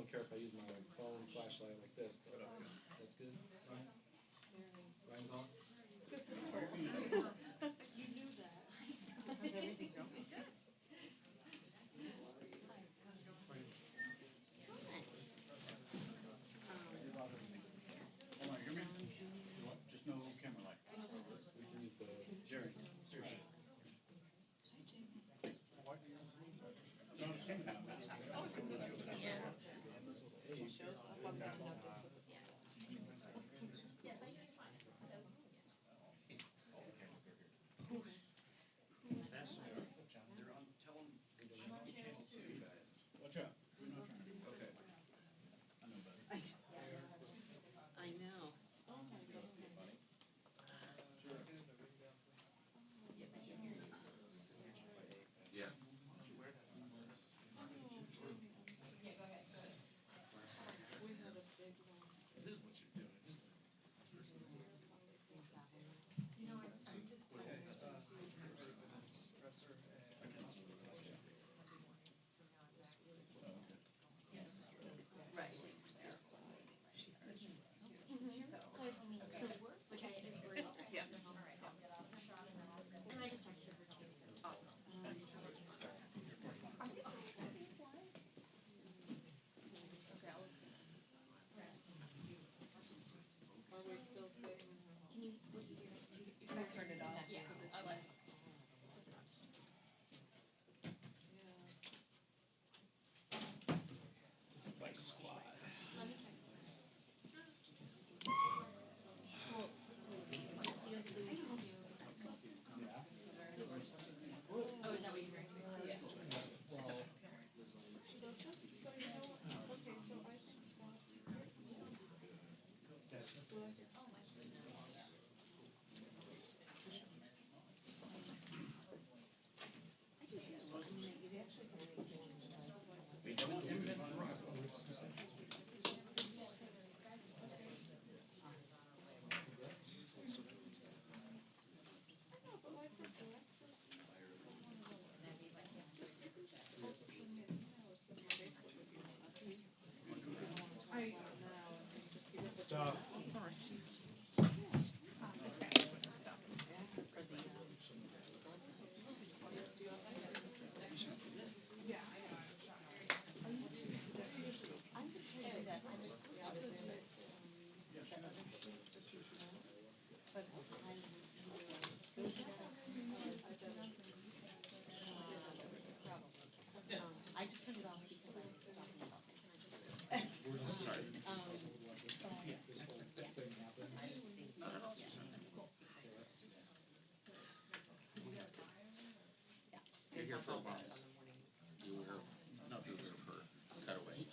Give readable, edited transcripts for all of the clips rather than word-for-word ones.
don't care if I use my phone flashlight like this, but that's good. Ryan? Ryan Hall? You knew that. How's everything going? Hold on, hear me? Just no camera light. We can use the. Jerry, seriously. No, the same time. They're on, tell them, channel 2, guys. Watch out. We're not trying to. Okay. I know better. I know. Oh my goodness. Yeah. We had a big one. This is what you're doing. Right. Which is great. Yeah. And I just texted her too, so it's awesome. Are we still staying in her home? Can you, would you hear? Can I turn it off? Yeah. Because it's Okay. like, What's it on? Just- yeah. It's like squad. Let me check. Well, you have to do it. Oh, is that what you're hearing? Yeah. Well, So just so you know, okay, so I think SWAT. Stop. I just turned it off because I was talking about. We're just sorry. This whole thing happened. You're here for a while. You were here, no, you were here for cutaway.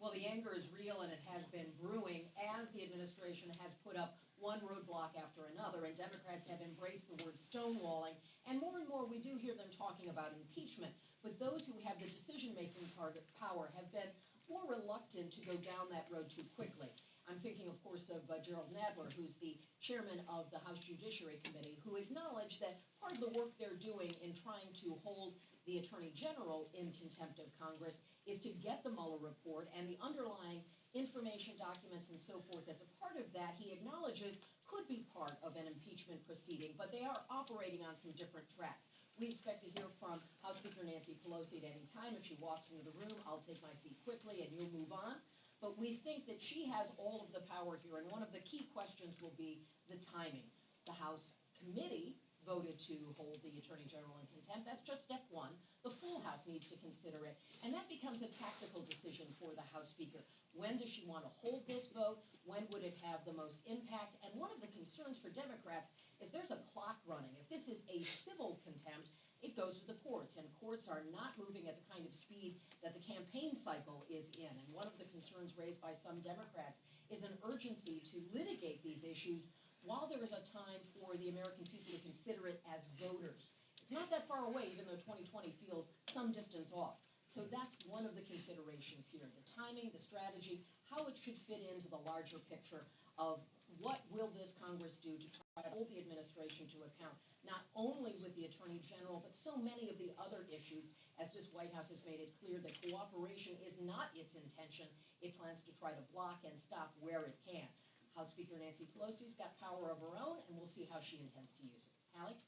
Well, the anger is real and it has been brewing as the administration has put up one roadblock after another, and Democrats have embraced the word stonewalling. And more we do hear them talking about impeachment. But those who have the decision-making power have been more reluctant to go down that road too quickly. I'm thinking, of course, of Gerald Nadler, who's the chairman of the House Judiciary Committee, who acknowledged that part of the work they're doing in trying to hold the Attorney General in contempt of Congress is to get the Mueller report and the underlying information, documents, and so forth that's a part of that, he acknowledges could be part of an impeachment proceeding, but they are operating on some different tracks. We expect to hear from House Speaker Nancy Pelosi at any time. If she walks into the room, I'll take my seat quickly and you'll move on. But we think that she has all of the power here, and one of the key questions will be the timing. The House committee voted to hold the Attorney General in contempt. That's just step one. The full House needs to consider it, and that becomes a tactical decision for the House Speaker. When does she want to hold this vote? When would it have the most impact? And one of the concerns for Democrats is there's a clock running. If this is a civil contempt, it goes to the courts, and courts are not moving at the kind of speed that the campaign cycle is in. And one of the concerns raised by some Democrats is an urgency to litigate these issues while there is a time for the American people to consider it as voters. It's not that far away, even though 2020 feels some distance off. So that's one of the considerations here, the timing, the strategy, how it should fit into the larger picture of what will this Congress do to try to hold the administration to account, not only with the Attorney General, but so many of the other issues, as this White House has made it clear that cooperation is not its intention. It plans to try to block and stop where it can. House Speaker Nancy Pelosi's got power of her own, and we'll see how she intends to use it. Hallie?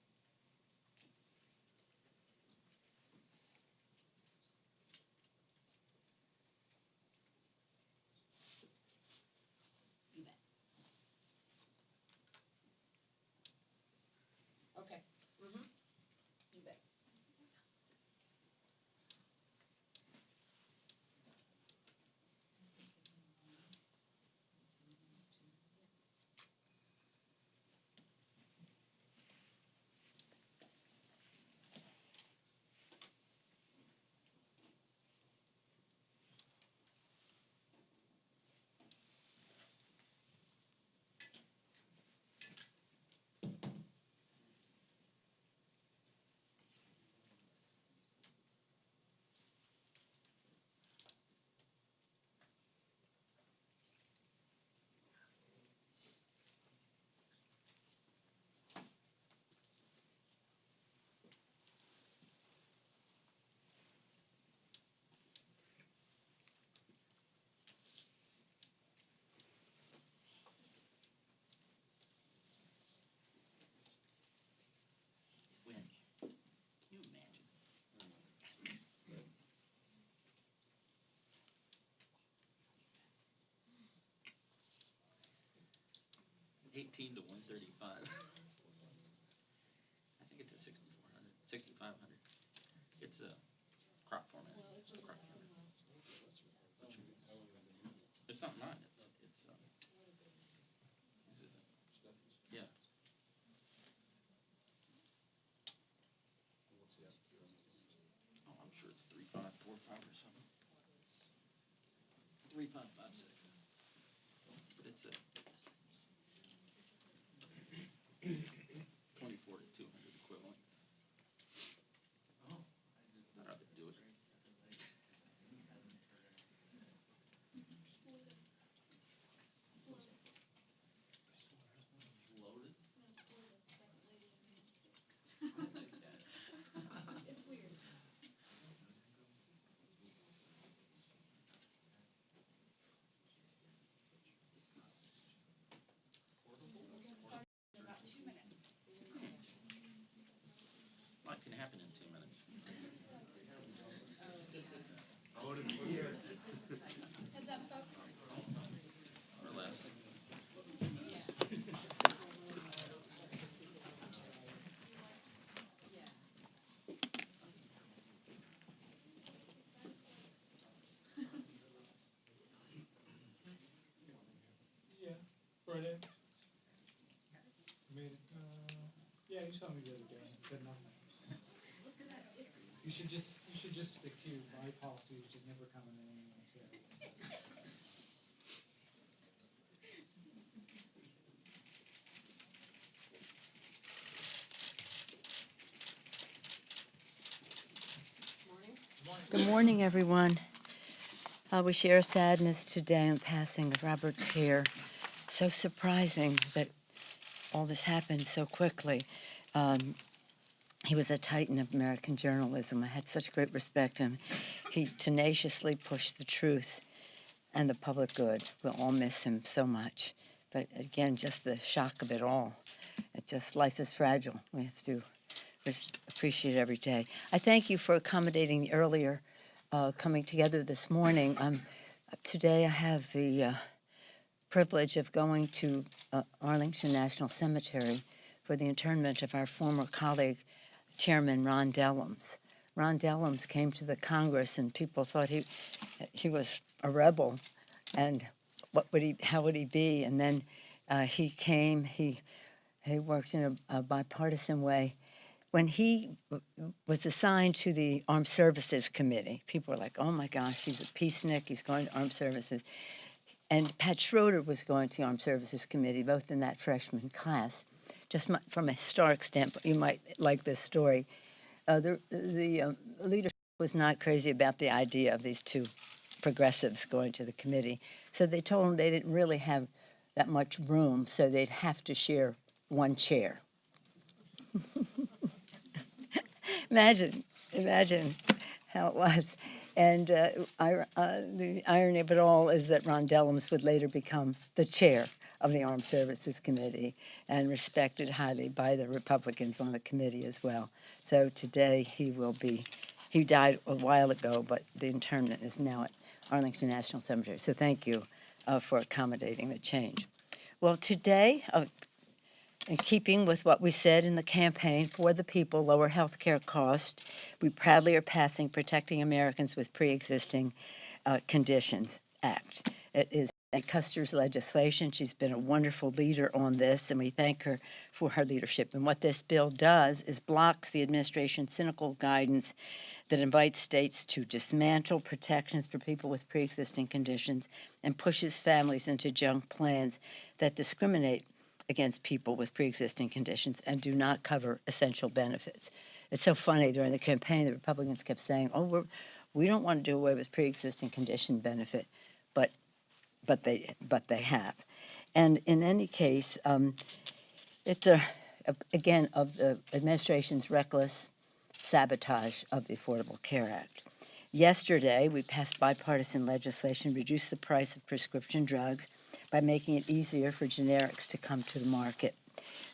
You bet. Okay. You bet. When? Can you imagine? 18 to 135. I think it's a 6400, 6500. It's a crop format. Well, it just Crop happened format. last week. It was It's not mine. It's this isn't. Yeah. Oh, I'm sure it's 3545 or something. 3556. But it's a 24 to 200 equivalent. Oh. I'd rather do it. Lotus? It's weird. In about 2 minutes. A lot can happen in 2 minutes. Heads up, folks. Or less. Yeah, Friday. Made it, yeah, you saw me the other day, said nothing. You should just stick to my policy, which is never coming in anyone's head. Morning. Good morning, everyone. We share sadness today on passing of Robert Peer. So surprising that all this happened so quickly. He was a titan of American journalism. I had such great respect for him. He tenaciously pushed the truth and the public good. We'll all miss him so much. But again, just the shock of it all. Life is fragile. We have to appreciate it every day. I thank you for accommodating the earlier coming together this morning. Today I have the privilege of going to Arlington National Cemetery for the interment of our former colleague, Chairman Ron Dellums. Ron Dellums came to the Congress, and people thought he was a rebel, and how would he be? And then he came. He worked in a bipartisan way. When he was assigned to the Armed Services Committee, people were like, "Oh my gosh, he's a peacenik. He's going to Armed Services." And Pat Schroeder was going to the Armed Services Committee, both in that freshman class. Just from a historic standpoint, you might like this story. The leadership was not crazy about the idea of these two progressives going to the committee. So they told them they didn't really have that much room, so they'd have to share one chair. Imagine how it was. And the irony of it all is that Ron Dellums would later become the chair of the Armed Services Committee and respected highly by the Republicans on the committee as well. So today he died a while ago, but the interment is now at Arlington National Cemetery. So thank you for accommodating the change. Well, today, in keeping with what we said in the campaign for the people, lower health care costs, we proudly are passing Protecting Americans with Pre-Existing Conditions Act. It is Custer's legislation. She's been a wonderful leader on this, and we thank her for her leadership. And what this bill does is blocks the administration's cynical guidance that invites states to dismantle protections for people with pre-existing conditions and pushes families into junk plans that discriminate against people with pre-existing conditions and do not cover essential benefits. It's so funny, during the campaign, the Republicans kept saying, "Oh, we don't want to do away with pre-existing condition benefit," but they have. And in any case, it's again of the administration's reckless sabotage of the Affordable Care Act. Yesterday, we passed bipartisan legislation to reduce the price of prescription drugs by making it easier for generics to come to the market.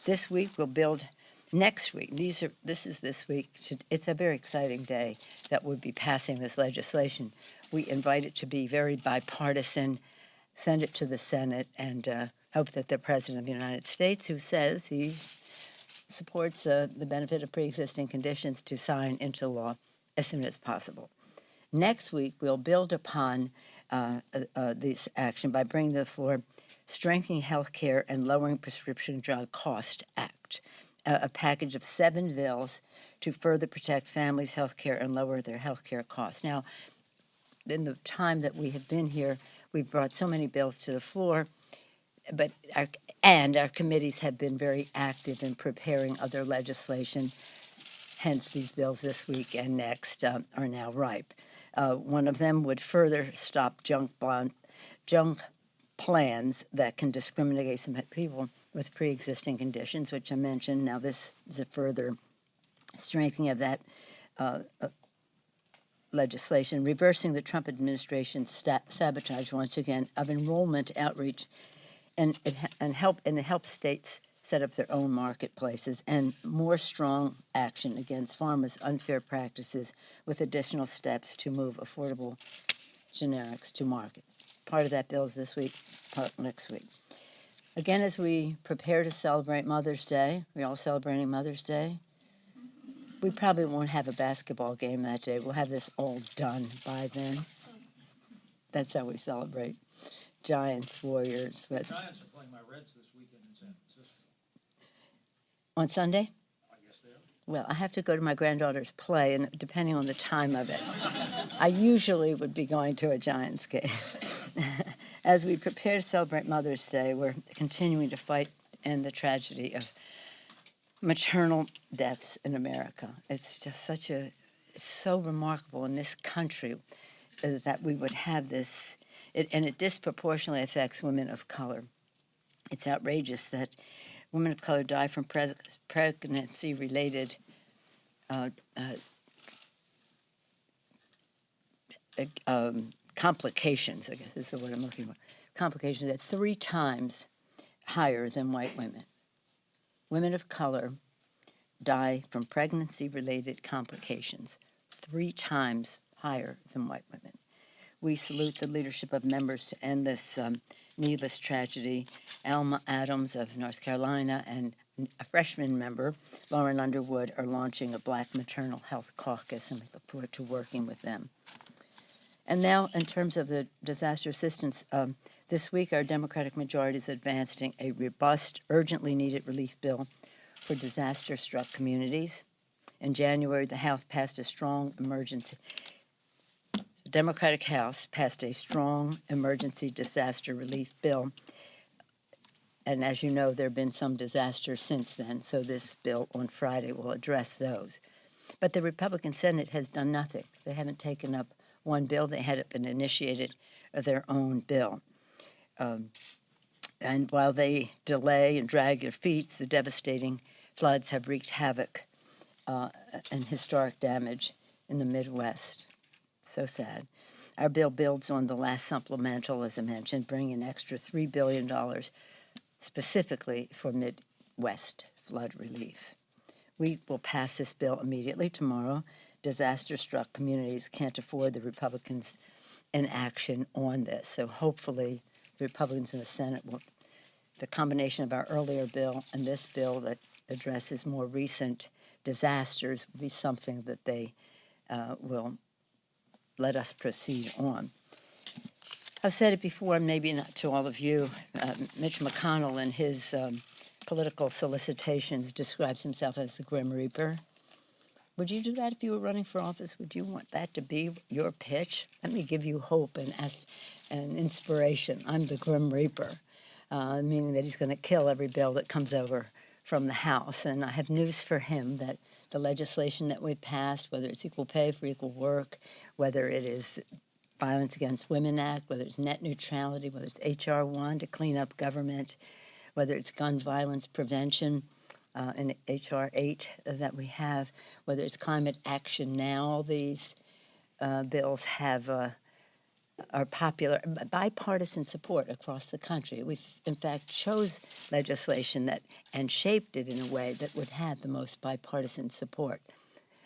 This week, we'll build. Next week, this is this week. It's a very exciting day that we'll be passing this legislation. We invite it to be very bipartisan, send it to the Senate, and hope that the President of the United States, who says he supports the benefit of pre-existing conditions, to sign into law as soon as possible. Next week, we'll build upon this action by bringing to the floor Strengthening Health Care and Lowering Prescription Drug Cost Act, a package of 7 bills to further protect families' health care and lower their health care costs. Now, in the time that we have been here, we've brought so many bills to the floor, but our committees have been very active in preparing other legislation. Hence, these bills this week and next are now ripe. One of them would further stop junk plans that can discriminate against people with pre-existing conditions, which I mentioned. Now, this is a further strengthening of that legislation, reversing the Trump administration's sabotage, once again, of enrollment outreach, and help states set up their own marketplaces, and more strong action against pharma's unfair practices with additional steps to move affordable generics to market. Part of that bill is this week, part next week. Again, as we prepare to celebrate Mother's Day, we're all celebrating Mother's Day. We probably won't have a basketball game that day. We'll have this all done by then. That's how we celebrate. Giants, Warriors. But Giants are playing my Reds this weekend in San Francisco. on Sunday? I guess they are. Well, I have to go to my granddaughter's play, and depending on the time of it, I usually would be going to a Giants game. As we prepare to celebrate Mother's Day, we're continuing to fight in the tragedy of maternal deaths in America. It's just it's so remarkable in this country that we would have this, and it disproportionately affects women of color. It's outrageous that women of color die from pregnancy-related complications, I guess is the word I'm looking for, complications at 3 times higher than white women. Women of color die from pregnancy-related complications, 3 times higher than white women. We salute the leadership of members to end this needless tragedy. Alma Adams of North Carolina and a freshman member, Lauren Underwood, are launching a Black Maternal Health Caucus, and we look forward to working with them. And now, in terms of the disaster assistance, this week our Democratic majority is advancing a robust, urgently needed relief bill for disaster-struck communities. In January, the House passed a strong emergency. The Democratic House passed a strong emergency disaster relief bill. And as you know, there have been some disasters since then, so this bill on Friday will address those. But the Republican Senate has done nothing. They haven't taken up one bill. They hadn't initiated their own bill. And while they delay and drag their feet, the devastating floods have wreaked havoc and historic damage in the Midwest. So sad. Our bill builds on the last supplemental, as I mentioned, bringing an extra $3 billion specifically for Midwest flood relief. We will pass this bill immediately tomorrow. Disaster-struck communities can't afford the Republicans in action on this. So hopefully the Republicans in the Senate will, the combination of our earlier bill and this bill that addresses more recent disasters will be something that they will let us proceed on. I've said it before, maybe not to all of you. Mitch McConnell in his political solicitations describes himself as the Grim Reaper. Would you do that if you were running for office? Would you want that to be your pitch? Let me give you hope and inspiration. I'm the Grim Reaper, meaning that he's going to kill every bill that comes over from the House. And I have news for him that the legislation that we passed, whether it's equal pay for equal work, whether it is Violence Against Women Act, whether it's net neutrality, whether it's H.R. 1 to clean up government, whether it's gun violence prevention, and H.R. 8 that we have, whether it's climate action now, all these bills have are popular, bipartisan support across the country. We've, in fact, chose legislation that and shaped it in a way that would have the most bipartisan support.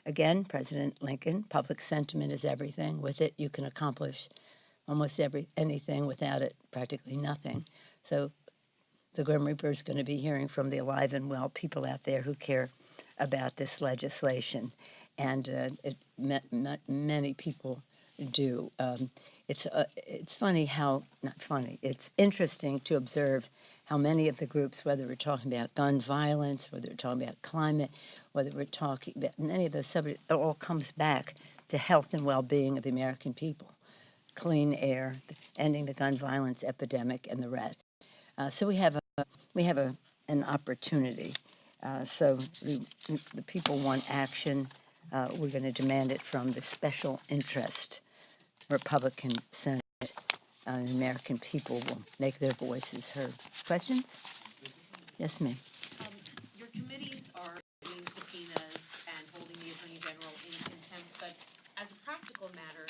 Again, President Lincoln, public sentiment is everything. With it, you can accomplish almost anything. Without it, practically nothing. So the Grim Reaper is going to be hearing from the alive and well people out there who care about this legislation. And many people do. It's funny how, not funny, it's interesting to observe how many of the groups, whether we're talking about gun violence, whether we're talking about climate, whether we're talking about many of those subjects, it all comes back to health and well-being of the American people. Clean air, ending the gun violence epidemic, and the rest. So we have an opportunity. So the people want action. We're going to demand it from the special interest Republican Senate. The American people will make their voices heard. Questions? Yes, ma'am. Your committees are doing subpoenas and holding the Attorney General in contempt, but as a practical matter,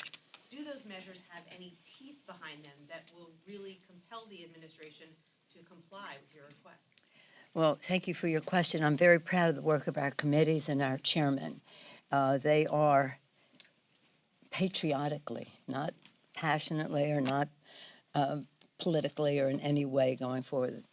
do those measures have any teeth behind them that will really compel the administration to comply with your requests? Well, thank you for your question. I'm very proud of the work of our committees and our chairman. They are patriotically, not passionately or not politically or in any way going forward,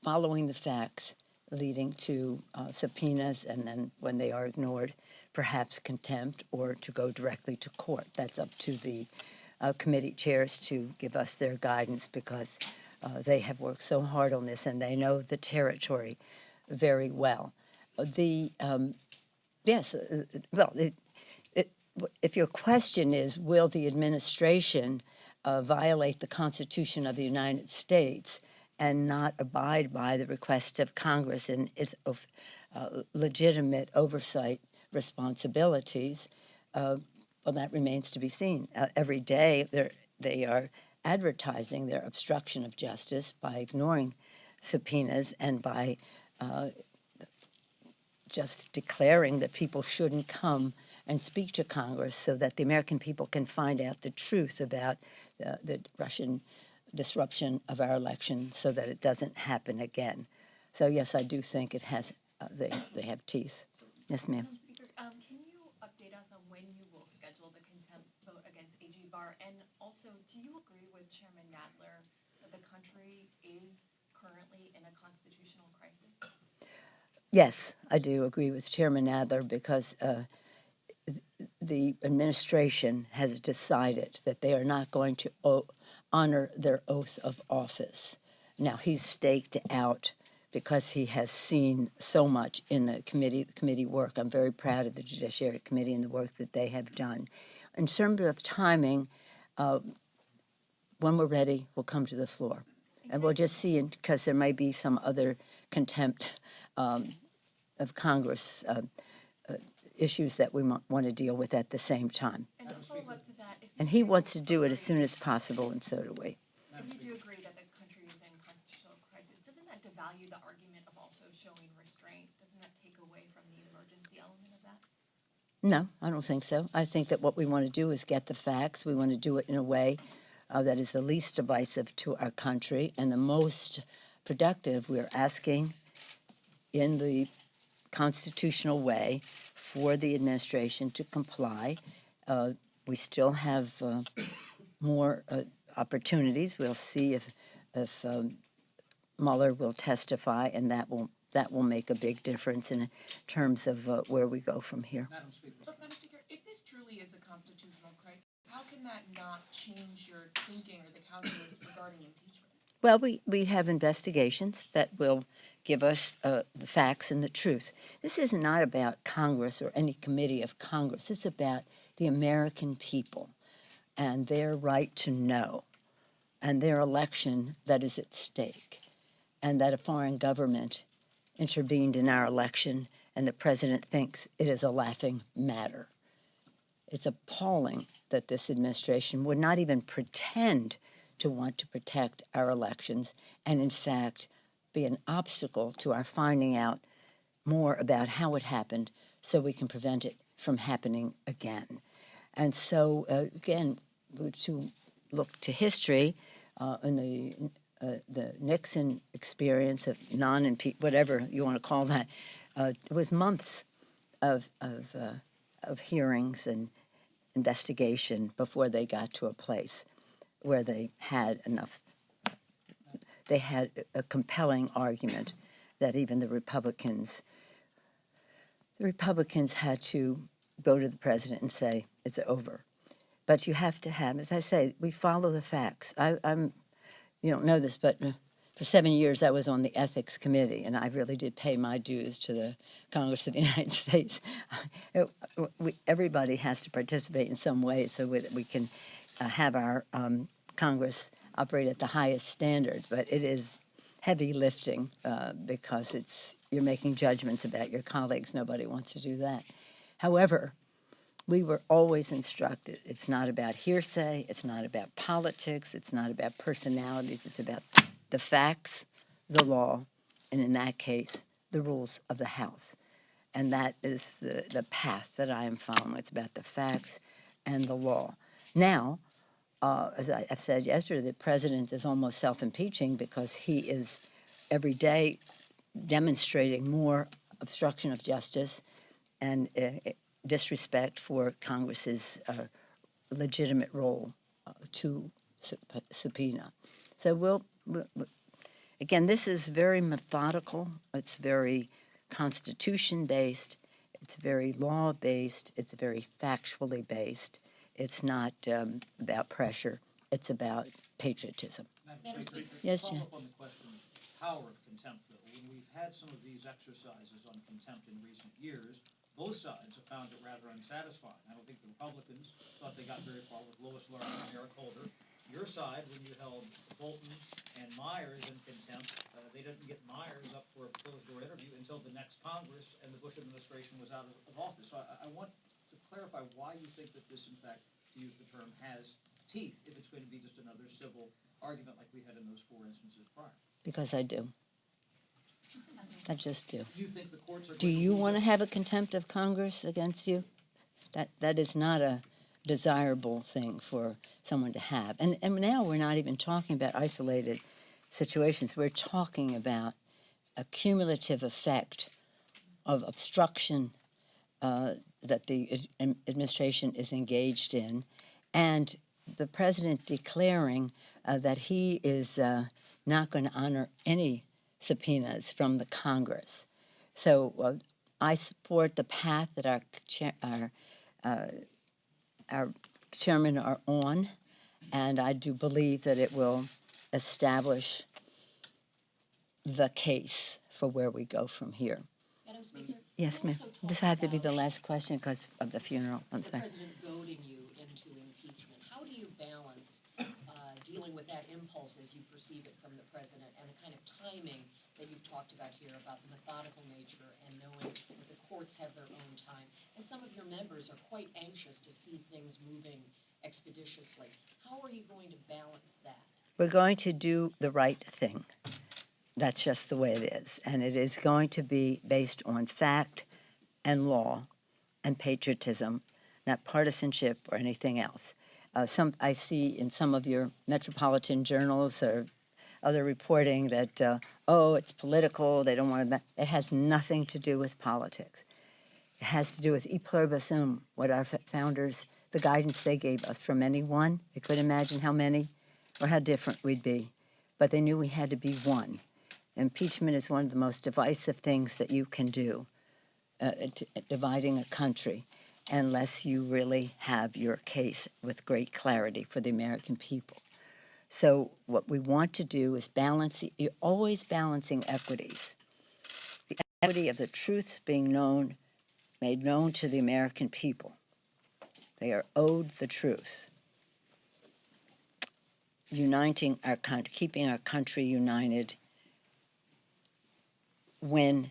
following the facts, leading to subpoenas, and then when they are ignored, perhaps contempt or to go directly to court. That's up to the committee chairs to give us their guidance, because they have worked so hard on this and they know the territory very well. If your question is, will the administration violate the Constitution of the United States and not abide by the request of Congress and its legitimate oversight responsibilities, well, that remains to be seen. Every day they are advertising their obstruction of justice by ignoring subpoenas and by just declaring that people shouldn't come and speak to Congress so that the American people can find out the truth about the Russian disruption of our election so that it doesn't happen again. So yes, I do think it has they have teeth. Yes, ma'am. Madam Speaker, can you update us on when you will schedule the contempt vote against AG Barr? And also, do you agree with Chairman Nadler that the country is currently in a constitutional crisis? Yes, I do agree with Chairman Adler because the administration has decided that they are not going to honor their oath of office. Now, he's staked out because he has seen so much in the committee work. I'm very proud of the Judiciary Committee and the work that they have done. In terms of timing, when we're ready, we'll come to the floor. And we'll just see, because there may be some other contempt of Congress issues that we want to deal with at the same time. And to follow up to that, if And he wants to do it as soon as possible, and so do we. if you do agree that the country is in constitutional crisis, doesn't that devalue the argument of also showing restraint? Doesn't that take away from the emergency element of that? No, I don't think so. I think that what we want to do is get the facts. We want to do it in a way that is the least divisive to our country and the most productive. We're asking in the constitutional way for the administration to comply. We still have more opportunities. We'll see if Mueller will testify, and that will make a big difference in terms of where we go from here. Madam Speaker. But Madam Speaker, if this truly is a constitutional crisis, how can that not change your thinking or the calculus regarding impeachment? Well, we have investigations that will give us the facts and the truth. This is not about Congress or any committee of Congress. It's about the American people and their right to know and their election that is at stake, and that a foreign government intervened in our election and the president thinks it is a laughing matter. It's appalling that this administration would not even pretend to want to protect our elections and, in fact, be an obstacle to our finding out more about how it happened so we can prevent it from happening again. And so, again, to look to history in the Nixon experience of whatever you want to call that, it was months of hearings and investigation before they got to a place where they had a compelling argument that even the Republicans had to go to the president and say, it's over. But you have to have, as I say, we follow the facts. You don't know this, but for 7 years I was on the Ethics Committee, and I really did pay my dues to the Congress of the United States. Everybody has to participate in some way so that we can have our Congress operate at the highest standard, but it is heavy lifting because you're making judgments about your colleagues. Nobody wants to do that. However, we were always instructed it's not about hearsay, it's not about politics, it's not about personalities, it's about the facts, the law, and in that case, the rules of the House. And that is the path that I am following. It's about the facts and the law. Now, as I said yesterday, the president is almost self-impeaching because he is every day demonstrating more obstruction of justice and disrespect for Congress's legitimate role to subpoena. So again, this is very methodical. It's very constitution-based. It's very law-based. It's very factually based. It's not about pressure. It's about patriotism. Madam Speaker, Yes, follow Jen. up on the question of power of contempt, though. When we've had some of these exercises on contempt in recent years, both sides have found it rather unsatisfying. I don't think the Republicans thought they got very far with Lois Lerner and Eric Holder. Your side, when you held Bolton and Myers in contempt, they didn't get Myers up for a closed-door interview until the next Congress and the Bush administration was out of office. So I want to clarify why you think that this, in fact, to use the term, has teeth, if it's going to be just another civil argument like we had in those 4 instances prior. Because I do. I just do. Do you think the courts are Do going to you rule want to that- have a contempt of Congress against you? That is not a desirable thing for someone to have. And now we're not even talking about isolated situations. We're talking about a cumulative effect of obstruction that the administration is engaged in, and the president declaring that he is not going to honor any subpoenas from the Congress. So I support the path that our chairmen are on, and I do believe that it will establish the case for where we go from here. Madam Speaker? Yes, you ma'am. also This talked has to be the about last question because of the funeral. I'm the sorry. president goading you into impeachment. How do you balance dealing with that impulse as you perceive it from the president and the kind of timing that you've talked about here about the methodical nature and knowing that the courts have their own time? And some of your members are quite anxious to see things moving expeditiously. How are you going to balance that? We're going to do the right thing. That's just the way it is. And it is going to be based on fact and law and patriotism, not partisanship or anything else. I see in some of your metropolitan journals or other reporting that, it's political, they don't want to, it has nothing to do with politics. It has to do with e pluribus, what our founders, the guidance they gave us from any one. They could imagine how many or how different we'd be, but they knew we had to be one. Impeachment is one of the most divisive things that you can do, dividing a country, unless you really have your case with great clarity for the American people. So what we want to do is balance, you're always balancing equities. The equity of the truth being known, made known to the American people. They are owed the truth. Uniting our country, keeping our country united when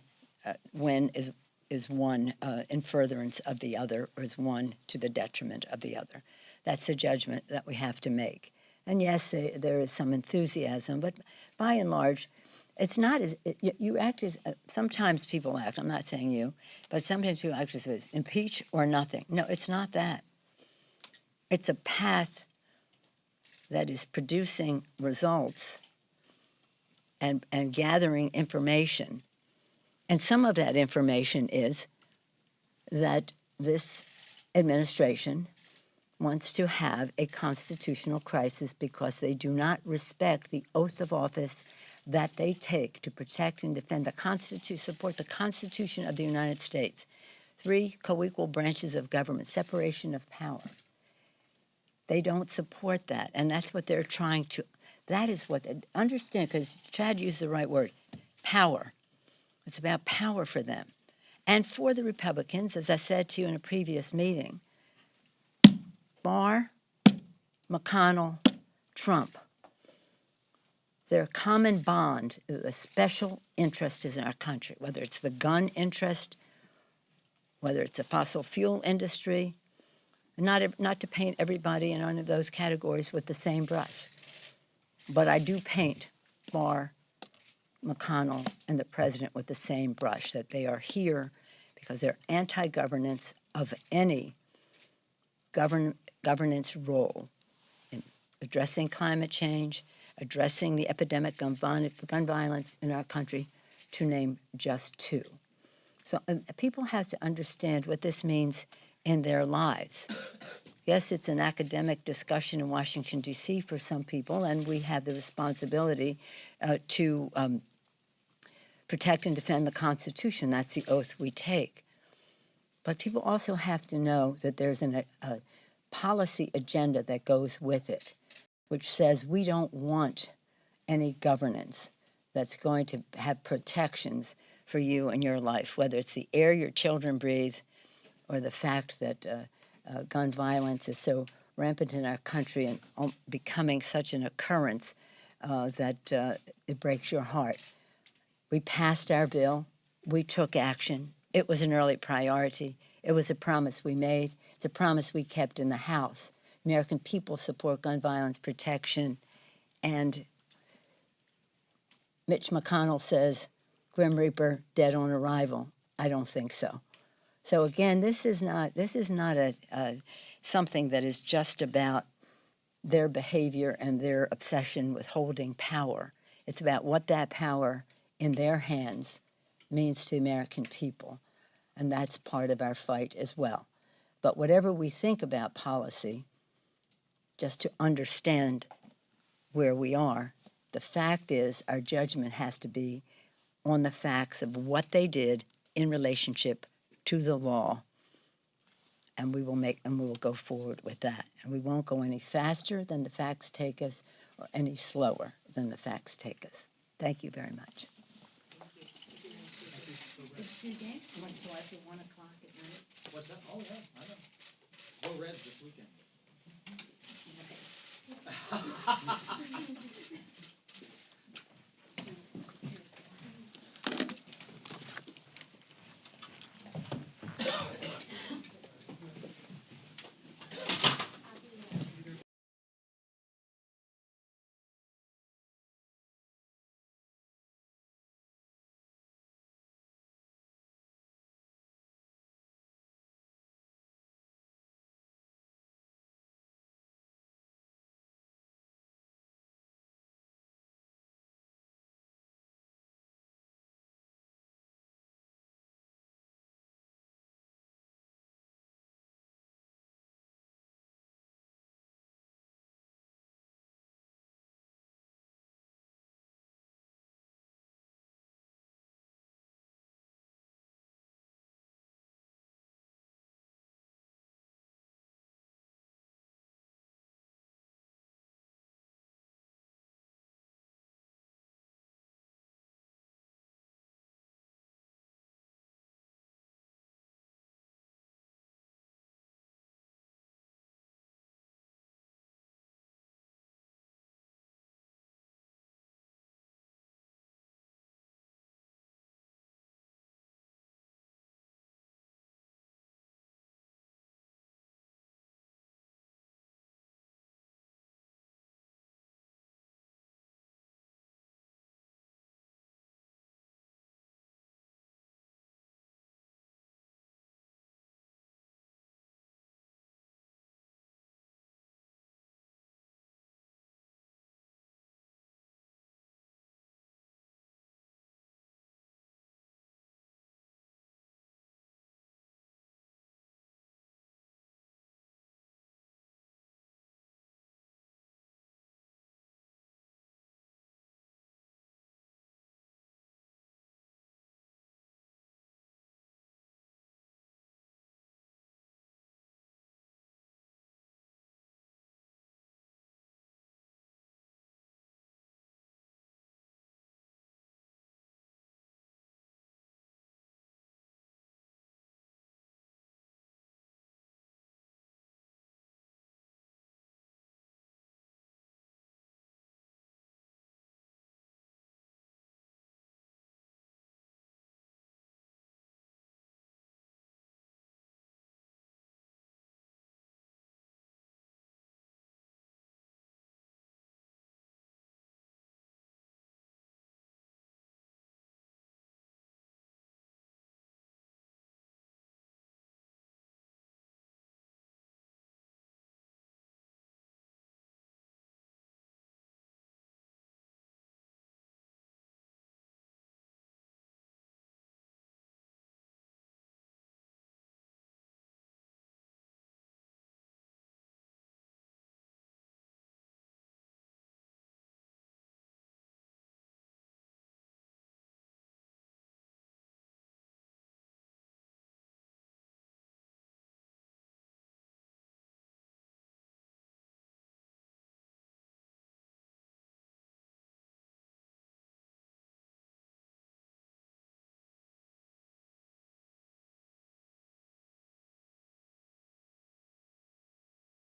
is one in furtherance of the other, or is one to the detriment of the other. That's a judgment that we have to make. And yes, there is some enthusiasm, but by and large, it's not as, you act as, sometimes people act, I'm not saying you, but sometimes people act as this, impeach or nothing. No, it's not that. It's a path that is producing results and gathering information. And some of that information is that this administration wants to have a constitutional crisis because they do not respect the oath of office that they take to protect and defend the Constitution, support the Constitution of the United States. 3 co-equal branches of government, separation of power. They don't support that, and that's what they're trying to, that is what, understand, because Chad used the right word, power. It's about power for them. And for the Republicans, as I said to you in a previous meeting, Barr, McConnell, Trump, their common bond, a special interest is in our country, whether it's the gun interest, whether it's the fossil fuel industry, not to paint everybody in one of those categories with the same brush. But I do paint Barr, McConnell, and the president with the same brush, that they are here because they're anti-governance of any governance role in addressing climate change, addressing the epidemic gun violence in our country, to name just 2. So people have to understand what this means in their lives. Yes, it's an academic discussion in Washington, D.C. for some people, and we have the responsibility to protect and defend the Constitution. That's the oath we take. But people also have to know that there's a policy agenda that goes with it, which says we don't want any governance that's going to have protections for you and your life, whether it's the air your children breathe or the fact that gun violence is so rampant in our country and becoming such an occurrence that it breaks your heart. We passed our bill. We took action. It was an early priority. It was a promise we made. It's a promise we kept in the House. American people support gun violence protection. And Mitch McConnell says, Grim Reaper, dead on arrival. I don't think so. So again, this is not something that is just about their behavior and their obsession with holding power. It's about what that power in their hands means to the American people. And that's part of our fight as well. But whatever we think about policy, just to understand where we are, the fact is our judgment has to be on the facts of what they did in relationship to the law. And we will go forward with that. And we won't go any faster than the facts take us or any slower than the facts take us. Thank you very much. Did you see Dan? Went till after 1 o'clock at night. What's that? Oh, yeah, I know. Go Reds this weekend.